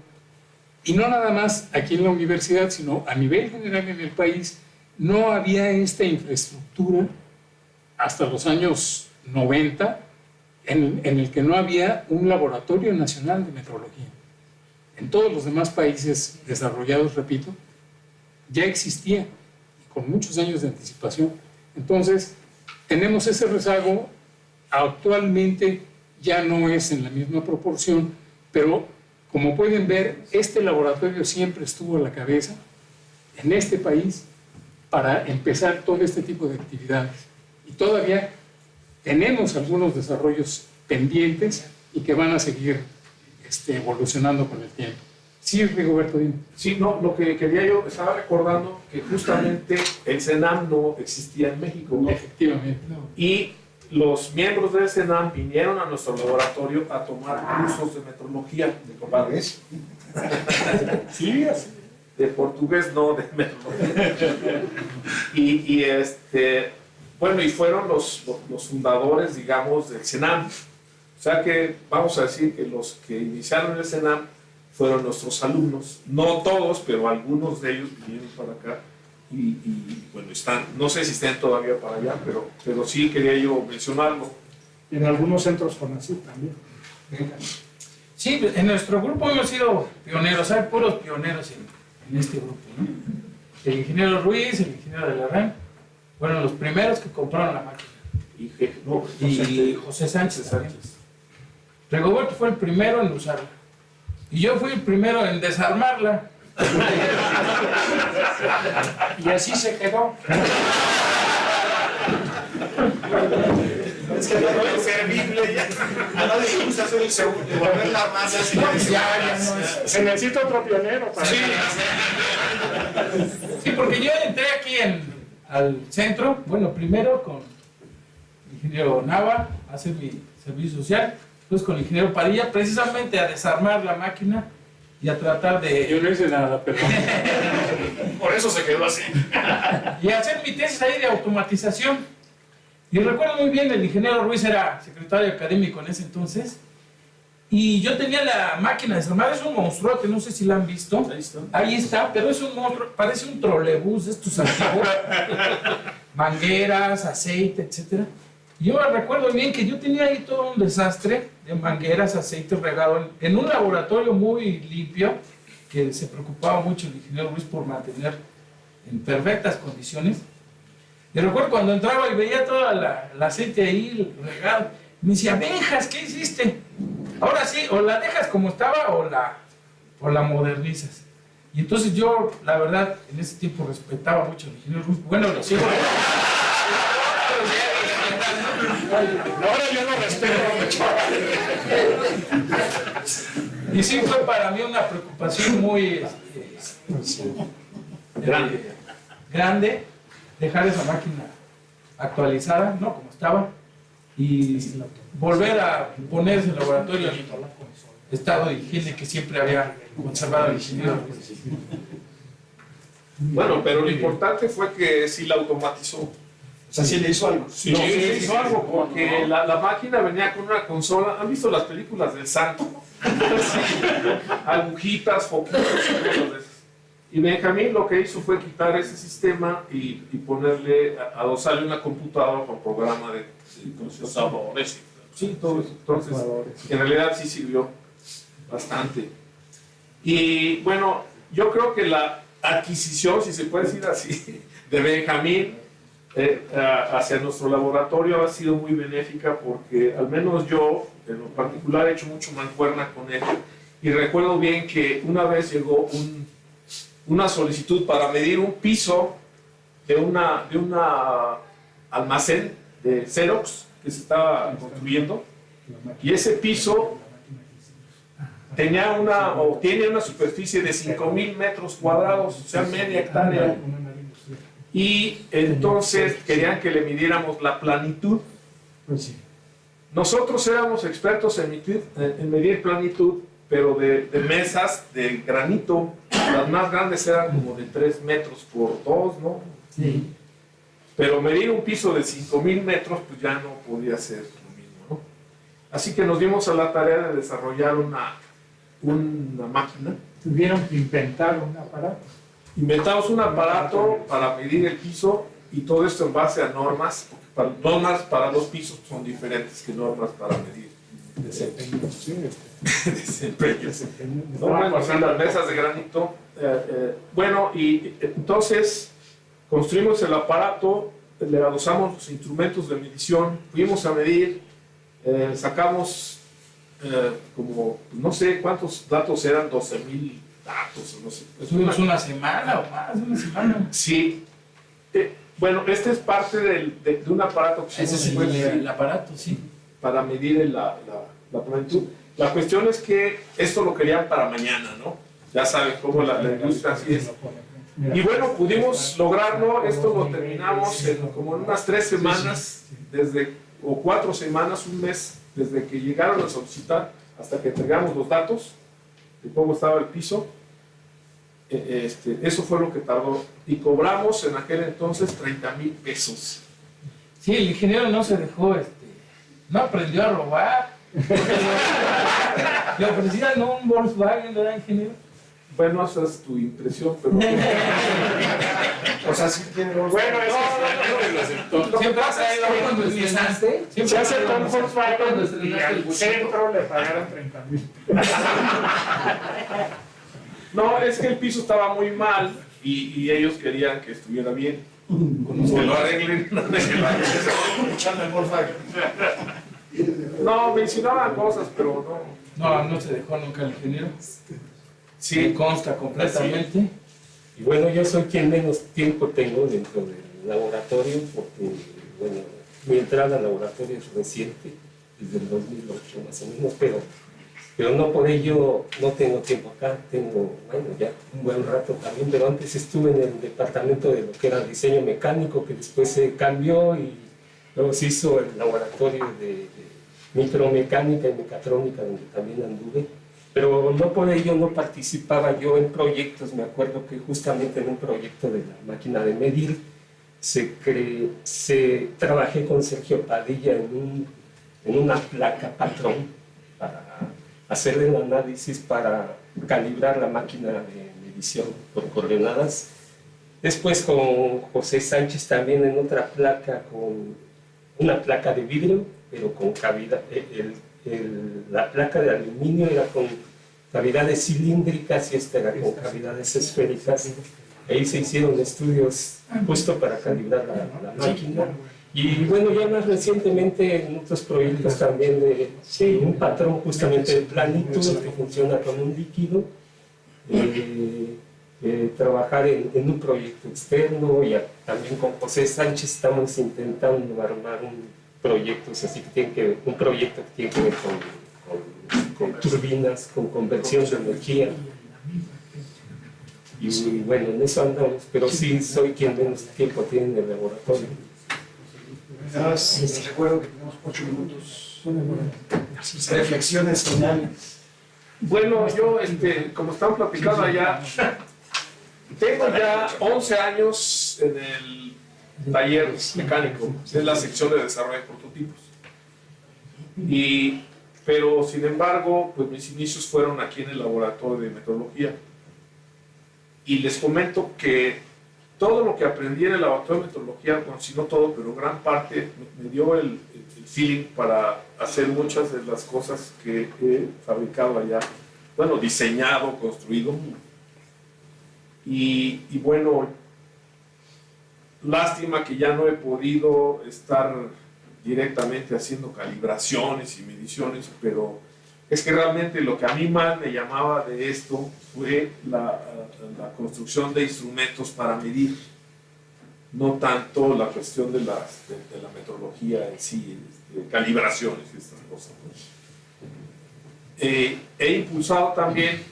y no nada más aquí en la universidad, sino a nivel general en el país. No había esta infraestructura hasta los años 90 en el que no había un laboratorio nacional de metrología. En todos los demás países desarrollados, repito, ya existía, y con muchos años de anticipación. Entonces, tenemos ese rezago. Actualmente ya no es en la misma proporción, pero como pueden ver, este laboratorio siempre estuvo a la cabeza en este país para empezar todo este tipo de actividades. Y todavía tenemos algunos desarrollos pendientes y que van a seguir evolucionando con el tiempo. Sí, Rigoberto, dime. Sí, no, lo que quería yo, estaba recordando que justamente el CENAM no existía en México, ¿no? Efectivamente. Y los miembros del CENAM vinieron a nuestro laboratorio a tomar cursos de metrología. ¿De compadres? Sí, así. De portugués, no, de metrología. Bueno, y fueron los fundadores, digamos, del CENAM. O sea que vamos a decir que los que iniciaron el CENAM fueron nuestros alumnos. No todos, pero algunos de ellos vinieron para acá. Y bueno, están, no sé si estén todavía para allá, pero sí quería yo mencionarlo. Y en algunos centros CONACYT también. Sí, en nuestro grupo hemos sido pioneros, hay puros pioneros en este grupo, ¿no? El ingeniero Ruiz, el ingeniero de la RAM, fueron los primeros que compraron la máquina. Y José Sánchez. Rigoberto fue el primero en usarla. Y yo fui el primero en desarmarla. Y así se quedó. Es que no es servible ya. A nadie le gusta hacer el segundo, volver la masa así. Ya no es. Se necesita otro pionero para... Sí, porque yo entré aquí al centro, bueno, primero con el ingeniero Nava a hacer mi servicio social, después con el ingeniero Padilla, precisamente a desarmar la máquina y a tratar de... Yo no hice nada, perdón. Por eso se quedó así. Y a hacer mi tesis ahí de automatización. Y recuerdo muy bien, el ingeniero Ruiz era secretario académico en ese entonces, y yo tenía la máquina desarmada. Es un monstruote, no sé si la han visto. Ahí está, pero es un monstruo, parece un trolebús de estos antiguos. Mangueras, aceite, etc. Y yo recuerdo bien que yo tenía ahí todo un desastre de mangueras, aceite regado en un laboratorio muy limpio, que se preocupaba mucho el ingeniero Ruiz por mantener en perfectas condiciones. Y recuerdo cuando entraba y veía todo el aceite ahí regado, me decía: Benjas, ¿qué hiciste? Ahora sí, o la dejas como estaba o la modernizas. Y entonces yo, la verdad, en ese tiempo respetaba mucho al ingeniero Ruiz. Bueno, lo sigo. Ahora yo lo respeto mucho. Y sí fue para mí una preocupación muy grande dejar esa máquina actualizada, ¿no? Como estaba, y volver a poner ese laboratorio en estado de higiene que siempre había conservado el ingeniero. Bueno, pero lo importante fue que sí la automatizó. O sea, sí le hizo algo. Sí, sí hizo algo, porque la máquina venía con una consola. ¿Han visto las películas del Santo? Sí. Agujitas, foquitos y cosas de esas. Y Benjamín lo que hizo fue quitar ese sistema y ponerle, adosarle una computadora con programa de procesadores. Sí, todo eso. Entonces, en realidad sí sirvió bastante. Y bueno, yo creo que la adquisición, si se puede decir así, de Benjamín hacia nuestro laboratorio ha sido muy benéfica, porque al menos yo, en lo particular, he hecho mucho mancuerna con él. Y recuerdo bien que una vez llegó una solicitud para medir un piso de una almacén de Xerox que se estaba construyendo, y ese piso tiene una superficie de 5,000 metros cuadrados, o sea, media hectárea. Y entonces querían que le midiéramos la planitud. Nosotros éramos expertos en medir planitud, pero de mesas de granito, las más grandes eran como de 3 metros por 2, ¿no? Sí. Pero medir un piso de 5,000 metros, pues ya no podía ser lo mismo, ¿no? Así que nos dimos a la tarea de desarrollar una máquina. Tuvieron que inventar un aparato. Inventamos un aparato para medir el piso y todo esto en base a normas, porque normas para los pisos son diferentes que normas para medir desempeño. No, bueno, así las mesas de granito. Bueno, y entonces construimos el aparato, le adosamos los instrumentos de medición, fuimos a medir, sacamos como, no sé cuántos datos eran, 12,000 datos, no sé. Estuvimos una semana o más, una semana. Sí. Bueno, este es parte de un aparato que Ese es el aparato, sí. para medir la planitud. La cuestión es que esto lo querían para mañana, ¿no? Ya saben cómo la industria así es. Y bueno, pudimos lograrlo, esto lo terminamos como en unas 3 semanas, o 4 semanas, un mes, desde que llegaron a solicitar hasta que entregamos los datos de cómo estaba el piso. Eso fue lo que tardó. Y cobramos en aquel entonces 30,000 pesos. Sí, el ingeniero no se dejó, no aprendió a robar. Le ofrecían un Volkswagen, ¿verdad, ingeniero? Bueno, esa es tu impresión, pero... O sea, sí tiene los... Bueno, Lo que pasa es que cuando estrenaste, se hace con Volkswagen cuando y estrenaste el al bucito. centro le pagaron 30,000. No, es que el piso estaba muy mal y ellos querían que estuviera bien. Que lo arreglen. Echando el Volkswagen. No, me insinuaban cosas, pero no. No se dejó nunca el ingeniero. Me Sí, consta completamente. Y bueno, yo soy quien menos tiempo tengo dentro del laboratorio, porque, bueno, mi entrada al laboratorio es reciente, desde el 2008 más o menos, pero no por ello no tengo tiempo acá, tengo, bueno, ya un buen rato también, pero antes estuve en el departamento de lo que era diseño mecánico, que después se cambió y luego se hizo el laboratorio de micromecánica y mecatrónica, donde también anduve. Pero no por ello no participaba yo en proyectos. Me acuerdo que justamente en un proyecto de la máquina de medir trabajé con Sergio Padilla en una placa patrón para hacer el análisis para calibrar la máquina de medición por coordenadas. Después con José Sánchez también en otra placa, con una placa de vidrio, pero con cavidad. La placa de aluminio era con cavidades cilíndricas y esta era con cavidades esféricas. Ahí se hicieron estudios justo para calibrar la máquina. Y bueno, ya más recientemente en otros proyectos también de un patrón justamente de planitud que funciona con un líquido. Trabajar en un proyecto externo y también con José Sánchez estamos intentando armar un proyecto que tiene que ver con turbinas, con conversión de energía. Y bueno, en eso andamos, pero sí soy quien menos tiempo tiene en el laboratorio. Nada más les recuerdo que tenemos 8 minutos. Reflexiones finales. Bueno, yo, como están platicando allá, tengo ya 11 años en el taller mecánico, en la sección de desarrollo de prototipos. Pero, sin embargo, pues mis inicios fueron aquí en el laboratorio de metrología. Y les comento que todo lo que aprendí en el laboratorio de metrología, bueno, si no todo, pero gran parte, me dio el feeling para hacer muchas de las cosas que he fabricado allá. Bueno, diseñado, construido. Y bueno, lástima que ya no he podido estar directamente haciendo calibraciones y mediciones, pero es que realmente lo que a mí más me llamaba de esto fue la construcción de instrumentos para medir, no tanto la cuestión de la metrología en sí, calibraciones y estas cosas. He impulsado también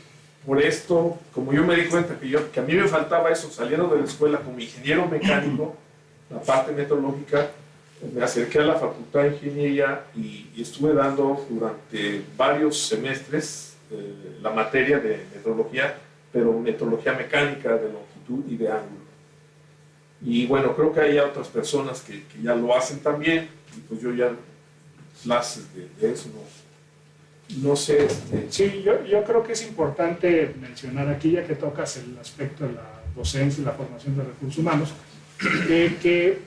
por esto, como yo me di cuenta que a mí me faltaba eso, saliendo de la escuela como ingeniero mecánico, la parte metrológica, me acerqué a la Facultad de Ingeniería y estuve dando durante varios semestres la materia de metrología pero metrología mecánica de longitud y de ángulo. Y bueno, creo que hay otras personas que ya lo hacen también, y pues yo ya clases de eso no sé. Sí, yo creo que es importante mencionar aquí, ya que tocas el aspecto de la docencia y la formación de recursos humanos, que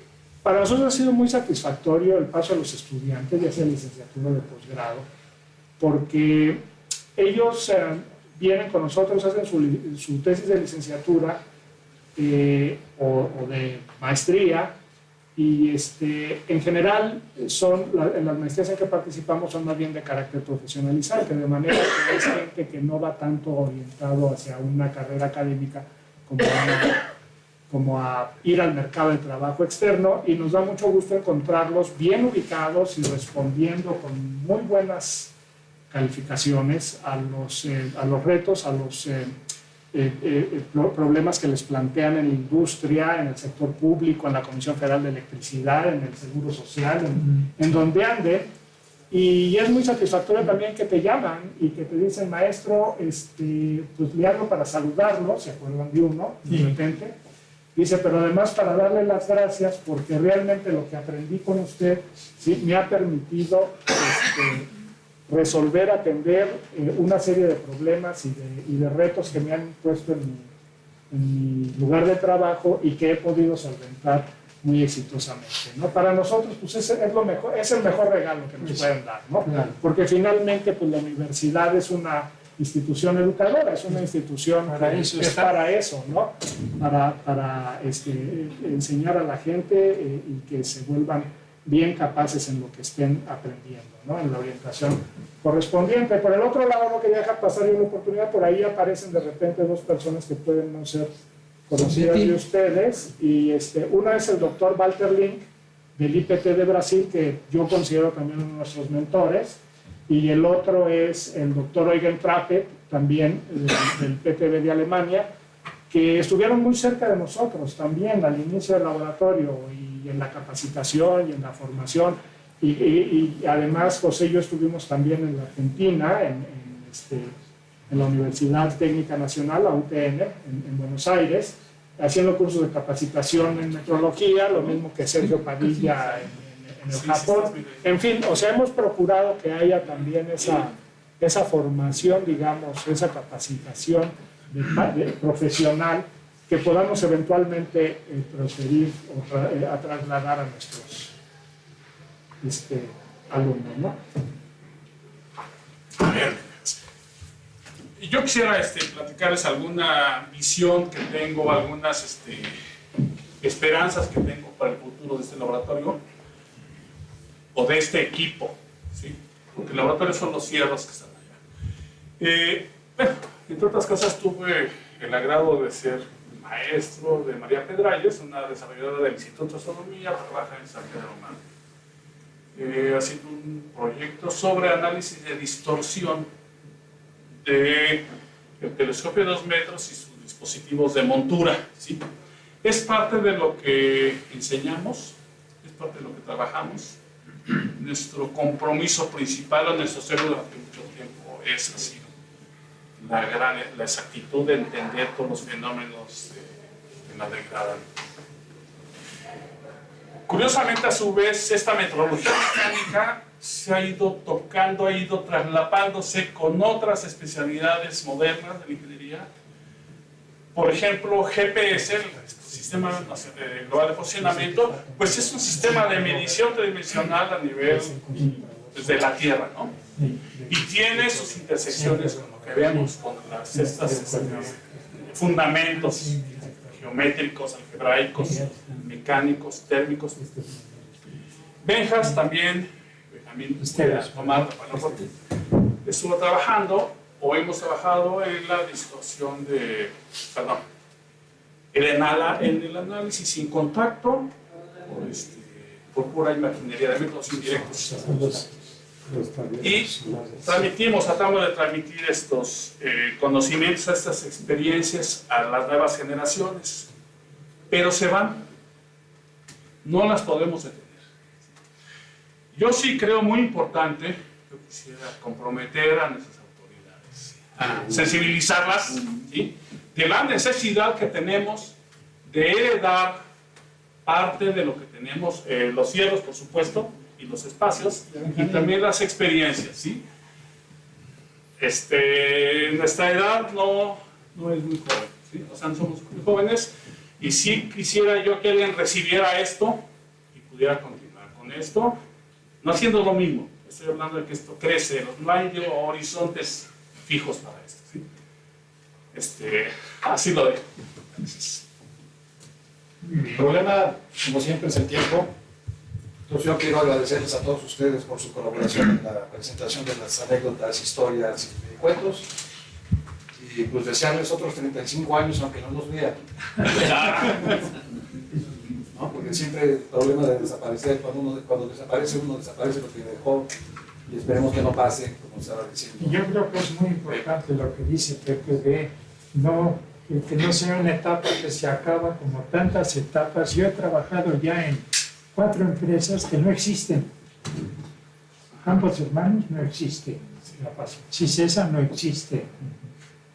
para nosotros ha sido muy satisfactorio el paso de los estudiantes, ya sea licenciatura o de posgrado, porque ellos vienen con nosotros, hacen su tesis de licenciatura o de maestría, y en general en las maestrías en que participamos son más bien de carácter profesionalizante, de manera que es gente que no va tanto orientado hacia una carrera académica como a ir al mercado de trabajo externo, y nos da mucho gusto encontrarlos bien ubicados y respondiendo con muy buenas calificaciones a los retos, a los problemas que les plantean en la industria, en el sector público, en la Comisión Federal de Electricidad, en el Seguro Social, en donde ande. Y es muy satisfactorio también que te llaman y que te dicen, maestro, pues le hablo para saludarlo, se acuerdan de uno, de repente. Dice, pero además para darle las gracias porque realmente lo que aprendí con usted, ¿sí?, me ha permitido resolver, atender una serie de problemas y de retos que me han puesto en mi lugar de trabajo y que he podido solventar muy exitosamente, ¿no? Para nosotros, pues es el mejor regalo que nos pueden dar, ¿no? Claro. Porque finalmente, pues la universidad es una institución educadora, es una institución para eso, ¿no? Para enseñar a la gente y que se vuelvan bien capaces en lo que estén aprendiendo, ¿no? En la orientación correspondiente. Por el otro lado, no quería dejar pasar yo la oportunidad, por ahí aparecen de repente dos personas que pueden no ser conocidas de ustedes, y una es el doctor Walter Link, del IPT de Brasil, que yo considero también uno de nuestros mentores, y el otro es el doctor Eugen Trappe, también del PTB de Alemania, que estuvieron muy cerca de nosotros también al inicio del laboratorio y en la capacitación y en la formación, y además José y yo estuvimos también en la Argentina, en la Universidad Técnica Nacional, la UTN, en Buenos Aires, haciendo cursos de capacitación en metrología, lo mismo que Sergio Padilla en el Japón. En fin, o sea, hemos procurado que haya también esa formación, digamos, esa capacitación profesional que podamos eventualmente proceder a trasladar a nuestros alumnos, ¿no? A ver, yo quisiera platicarles alguna visión que tengo, algunas esperanzas que tengo para el futuro de este laboratorio o de este equipo, ¿sí? Porque el laboratorio son los cierros que están allá. Bueno, entre otras cosas tuve el agrado de ser maestro de María Pedralles, una desarrolladora del Instituto de Astronomía, trabaja en San Pedro Mártir, haciendo un proyecto sobre análisis de distorsión del telescopio de 2 metros y sus dispositivos de montura, ¿sí? Es parte de lo que enseñamos, es parte de lo que trabajamos. Nuestro compromiso principal, o nuestro celo durante mucho tiempo, es así: la exactitud de entender todos los fenómenos que la degradan. Curiosamente, a su vez, esta metrología mecánica se ha ido tocando, ha ido traslapándose con otras especialidades modernas de la ingeniería. Por ejemplo, GPS, el Sistema Global de Posicionamiento, pues es un sistema de medición tridimensional a nivel de la Tierra, ¿no? Y tiene sus intersecciones con lo que vemos, con estos fundamentos geométricos, algebraicos, mecánicos, térmicos. Benjas también, Benjamín Omar, estuvo trabajando, o hemos trabajado en la distorsión en el análisis sin contacto, por pura imaginería de métodos indirectos. Y tratamos de transmitir estos conocimientos, estas experiencias a las nuevas generaciones, pero se van, no las podemos detener. Yo sí creo muy importante, yo quisiera comprometer a nuestras autoridades, sensibilizarlas, ¿sí?, de la necesidad que tenemos de heredar parte de lo que tenemos, los cielos, por supuesto, y los espacios, y también las experiencias, ¿sí? Nuestra edad no es muy joven, ¿sí? O sea, no somos muy jóvenes, y sí quisiera yo que alguien recibiera esto y pudiera continuar con esto, no haciendo lo mismo. Estoy hablando de que esto crece, no hay horizontes fijos para esto, ¿sí? Así lo dejo. Gracias. El problema, como siempre, es el tiempo. Entonces yo quiero agradecerles a todos ustedes por su colaboración en la presentación de las anécdotas, historias y cuentos. Y pues desearles otros 35 años, aunque no los vean. ¿No? Porque siempre el problema de desaparecer, cuando desaparece uno, desaparece lo que dejó. Y esperemos que no pase, como estaba diciendo. Y yo creo que es muy importante lo que dice Pepe, de que no sea una etapa que se acaba como tantas etapas. Yo he trabajado ya en 4 empresas que no existen. Campos Hermanos no existe. Cicesa no existe.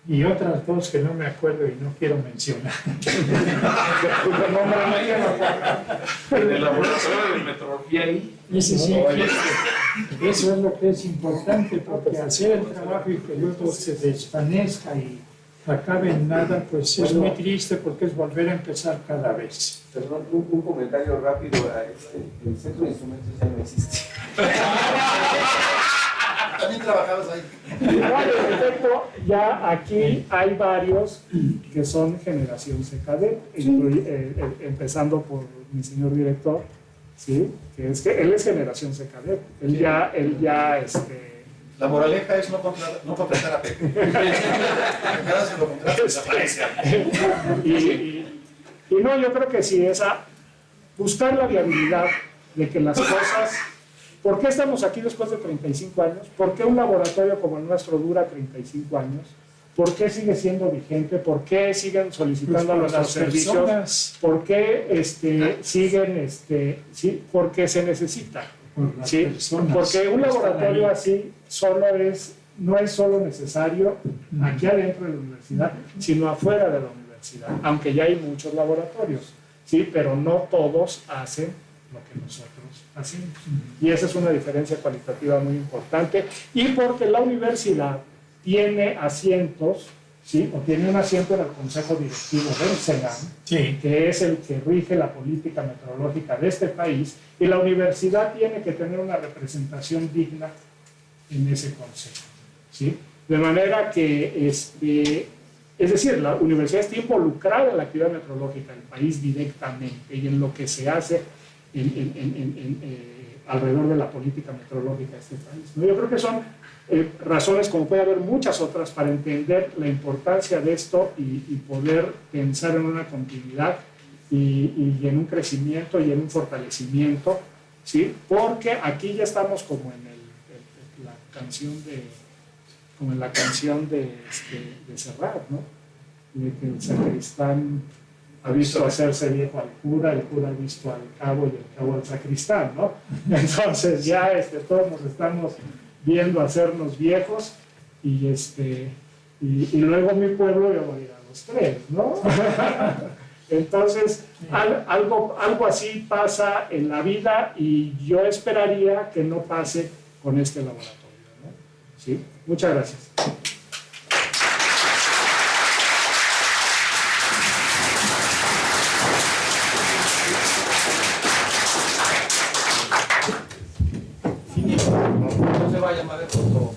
Y otras 2 que no me acuerdo y no quiero mencionar. En el laboratorio de metrología ahí. Ese sí existe. Eso es lo que es importante, porque hacer el trabajo y que luego se desvanezca y acabe en nada, pues es muy triste, porque es volver a empezar cada vez. Perdón, un comentario rápido. El centro de instrumentos ya no existe. También trabajabas ahí. Igual, en efecto, ya aquí hay varios que son generación CKD, empezando por mi señor director, ¿sí? Que él es generación CKD. Él ya La moraleja es no contratar a Pepe. Cada se lo contrata, desaparece. Y no, yo creo que sí, buscar la viabilidad de que las cosas. ¿Por qué estamos aquí después de 35 años? ¿Por qué un laboratorio como el nuestro dura 35 años? ¿Por qué sigue siendo vigente? ¿Por qué siguen solicitando nuestros servicios? ¿Por qué siguen, sí? Porque se necesita. ¿Sí? Porque un laboratorio así no es solo necesario aquí adentro de la universidad, sino afuera de la universidad, aunque ya hay muchos laboratorios, ¿sí? Pero no todos hacen lo que nosotros hacemos. Y esa es una diferencia cualitativa muy importante. Y porque la universidad tiene asientos, ¿sí? O tiene un asiento en el Consejo Directivo del CENAM, Sí. que es el que rige la política meteorológica de este país, y la universidad tiene que tener una representación digna en ese consejo, ¿sí? De manera que, es decir, la universidad está involucrada en la actividad meteorológica del país directamente y en lo que se hace alrededor de la política meteorológica de este país, ¿no? Yo creo que son razones, como puede haber muchas otras, para entender la importancia de esto y poder pensar en una continuidad y en un crecimiento y en un fortalecimiento, ¿sí? Porque aquí ya estamos como en la canción de Serrat, ¿no? De que el sacristán ha visto hacerse viejo al cura, el cura ha visto al cabo y el cabo al sacristán, ¿no? Entonces ya todos nos estamos viendo hacernos viejos y luego mi pueblo yo voy a ir a los 3, ¿no? Entonces algo así pasa en la vida y yo esperaría que no pase con este laboratorio, ¿no? ¿Sí? Muchas gracias. No se va a llamar el foto.